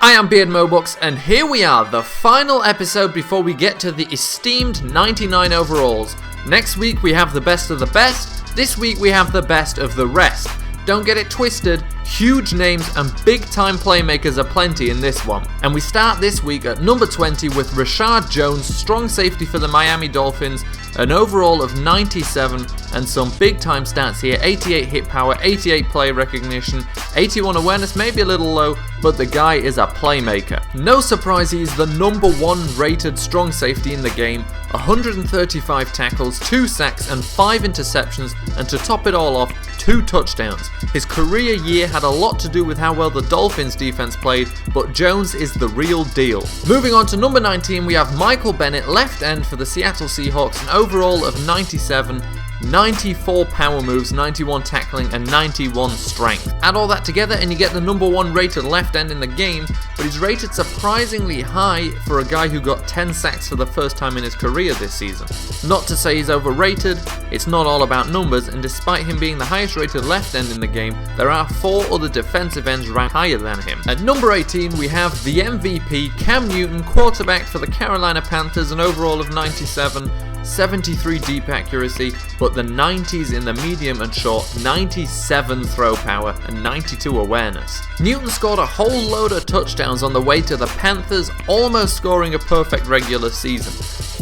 I am Beardmohbox, and here we are, the final episode before we get to the esteemed 99 overalls. Next week we have the best of the best, this week we have the best of the rest. Don't get it twisted, huge names and big time playmakers are plenty in this one. And we start this week at number 20 with Rashard Jones, strong safety for the Miami Dolphins, an overall of 97 and some big time stats here, 88 hit power, 88 play recognition, 81 awareness, maybe a little low, but the guy is a playmaker. No surprise he's the number 1 rated strong safety in the game, 135 tackles, 2 sacks and 5 interceptions, and to top it all off, 2 touchdowns. His career year had a lot to do with how well the Dolphins defense played, but Jones is the real deal. Moving on to number 19, we have Michael Bennett, left end for the Seattle Seahawks, an overall of 97, 94 power moves, 91 tackling and 91 strength. Add all that together and you get the number 1 rated left end in the game, but he's rated surprisingly high for a guy who got 10 sacks for the first time in his career this season. Not to say he's overrated, it's not all about numbers, and despite him being the highest rated left end in the game, there are 4 other defensive ends ranked higher than him. At number 18 we have the MVP, Cam Newton, quarterback for the Carolina Panthers, an overall of 97, 73 deep accuracy, but the 90s in the medium and short, 97 throw power and 92 awareness. Newton scored a whole load of touchdowns on the way to the Panthers, almost scoring a perfect regular season.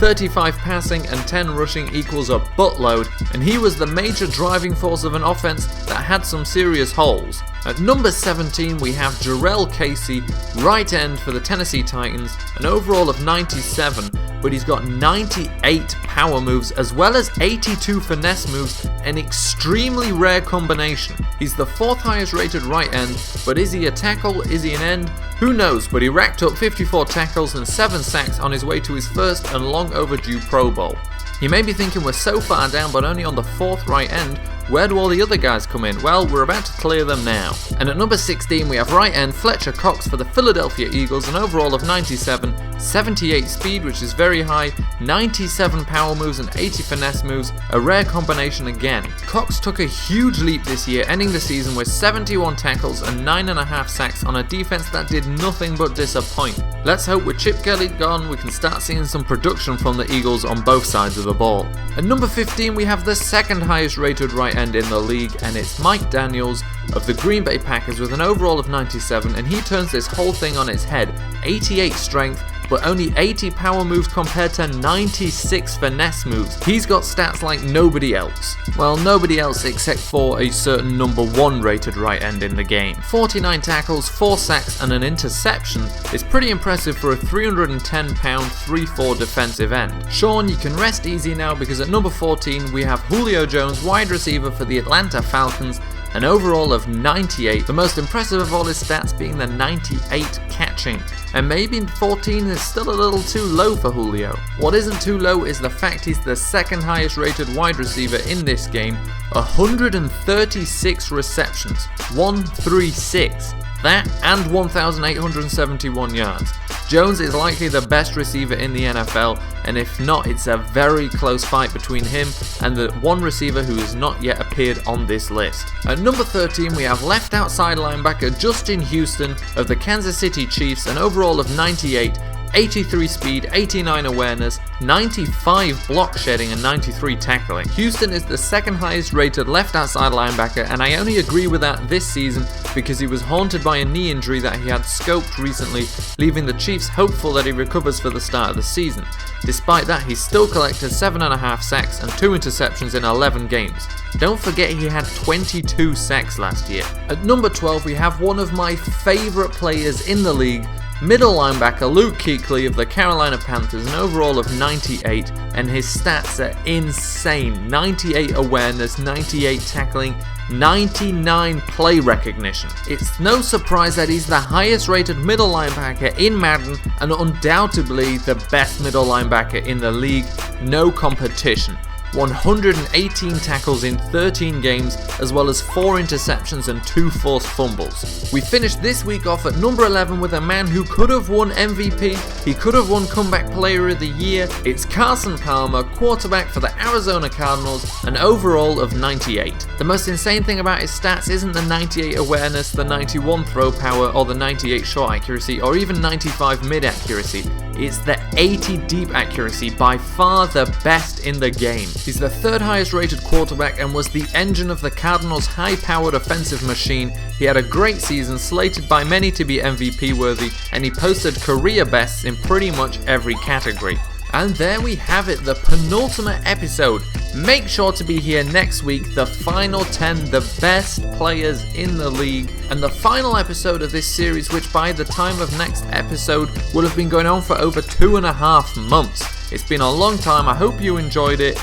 35 passing and 10 rushing equals a buttload, and he was the major driving force of an offense that had some serious holes. At number 17 we have Jarrell Casey, right end for the Tennessee Titans, an overall of 97, but he's got 98 power moves as well as 82 finesse moves, an extremely rare combination. He's the 4th highest rated right end, but is he a tackle, is he an end? Who knows, but he racked up 54 tackles and 7 sacks on his way to his first and long overdue Pro Bowl. You may be thinking we're so far down but only on the 4th right end, where do all the other guys come in? Well, we're about to clear them now. And at number 16 we have right end Fletcher Cox for the Philadelphia Eagles, an overall of 97, 78 speed, which is very high, 97 power moves and 80 finesse moves, a rare combination again. Cox took a huge leap this year, ending the season with 71 tackles and 9.5 sacks on a defense that did nothing but disappoint. Let's hope with Chip Kelly gone we can start seeing some production from the Eagles on both sides of the ball. At number 15 we have the 2nd highest rated right end in the league, and it's Mike Daniels of the Green Bay Packers with an overall of 97, and he turns this whole thing on its head. 88 strength, but only 80 power moves compared to 96 finesse moves. He's got stats like nobody else. Well, nobody else except for a certain number 1 rated right end in the game. 49 tackles, 4 sacks and an interception is pretty impressive for a 310-pound 3-4 defensive end. Sean, you can rest easy now because at number 14 we have Julio Jones, wide receiver for the Atlanta Falcons, an overall of 98, the most impressive of all his stats being the 98 catching. And maybe 14 is still a little too low for Julio. What isn't too low is the fact he's the 2nd highest rated wide receiver in this game, 136 receptions, 136. That and 1,871 yards. Jones is likely the best receiver in the NFL, and if not, it's a very close fight between him and the one receiver who has not yet appeared on this list. At number 13 we have left outside linebacker Justin Houston of the Kansas City Chiefs, an overall of 98, 83 speed, 89 awareness, 95 block shedding and 93 tackling. Houston is the 2nd highest rated left outside linebacker, and I only agree with that this season because he was haunted by a knee injury that he had scoped recently, leaving the Chiefs hopeful that he recovers for the start of the season. Despite that, he still collected 7.5 sacks and 2 interceptions in 11 games. Don't forget he had 22 sacks last year. At number 12 we have one of my favourite players in the league, middle linebacker Luke Kuechly of the Carolina Panthers, an overall of 98, and his stats are insane. 98 awareness, 98 tackling, 99 play recognition. It's no surprise that he's the highest rated middle linebacker in Madden and undoubtedly the best middle linebacker in the league, no competition. 118 tackles in 13 games, as well as 4 interceptions and 2 forced fumbles. We finished this week off at number 11 with a man who could have won MVP, he could have won Comeback Player of the Year. It's Carson Palmer, quarterback for the Arizona Cardinals, an overall of 98. The most insane thing about his stats isn't the 98 awareness, the 91 throw power, or the 98 shot accuracy, or even 95 mid accuracy. It's the 80 deep accuracy, by far the best in the game. He's the 3rd highest rated quarterback and was the engine of the Cardinals' high-powered offensive machine. He had a great season, slated by many to be MVP worthy, and he posted career bests in pretty much every category. And there we have it, the penultimate episode. Make sure to be here next week, the final 10, the best players in the league, and the final episode of this series, which by the time of next episode will have been going on for over 2.5 months. It's been a long time, I hope you enjoyed it,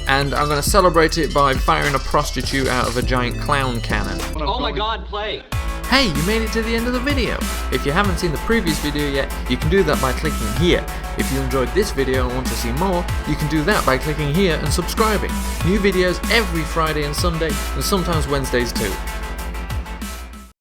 and I'm going to celebrate it by firing a prostitute out of a giant clown cannon. Oh my god, play! Hey, you made it to the end of the video. If you haven't seen the previous video yet, you can do that by clicking here. If you enjoyed this video and want to see more, you can do that by clicking here and subscribing. New videos every Friday and Sunday, and sometimes Wednesdays too.